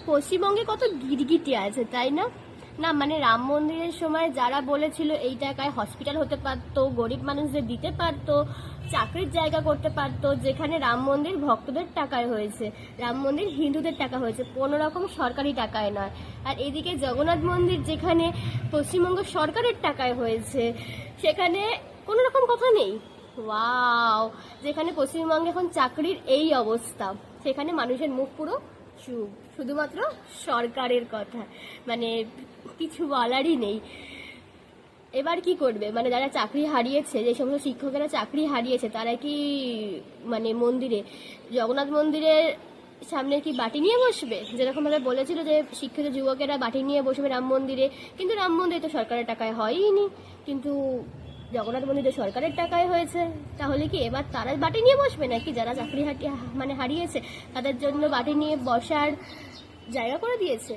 পশ্চিমবঙ্গে কত গিরগিটি আছে, তাই না? না মানে রাম মন্দিরের সময় যারা বলেছিল এই টাকায় হসপিটাল হতে পারতো, গরিব মানুষদের দিতে পারতো, চাকরির জায়গা করতে পারতো, যেখানে রাম মন্দির ভক্তদের টাকায় হয়েছে, রাম মন্দির হিন্দুদের টাকা হয়েছে, কোনো রকম সরকারি টাকায় নয়। আর এদিকে জগন্নাথ মন্দির যেখানে পশ্চিমবঙ্গ সরকারের টাকায় হয়েছে, সেখানে কোনো রকম কথা নেই। ওয়াও! যেখানে পশ্চিমবঙ্গে এখন চাকরির এই অবস্থা, সেখানে মানুষের মুখ পুরো চুপ, শুধুমাত্র সরকারের কথা, মানে কিছু বলারই নেই। এবার কি করবে, মানে যারা চাকরি হারিয়েছে, যে সমস্ত শিক্ষকেরা চাকরি হারিয়েছে, তারা কি মানে মন্দিরে, জগন্নাথ মন্দিরের সামনে কি বাটি নিয়ে বসবে? যেরকম ভাবে বলেছিল যে শিক্ষিত যুবকেরা বাটি নিয়ে বসবে রাম মন্দিরে, কিন্তু রাম মন্দির তো সরকারের টাকায় হয়ইনি, কিন্তু জগন্নাথ মন্দির তো সরকারের টাকায় হয়েছে। তাহলে কি এবার তারা বাটি নিয়ে বসবে নাকি? যারা চাকরি হারিয়েছে তাদের জন্য বাটি নিয়ে বসার জায়গা করে দিয়েছে।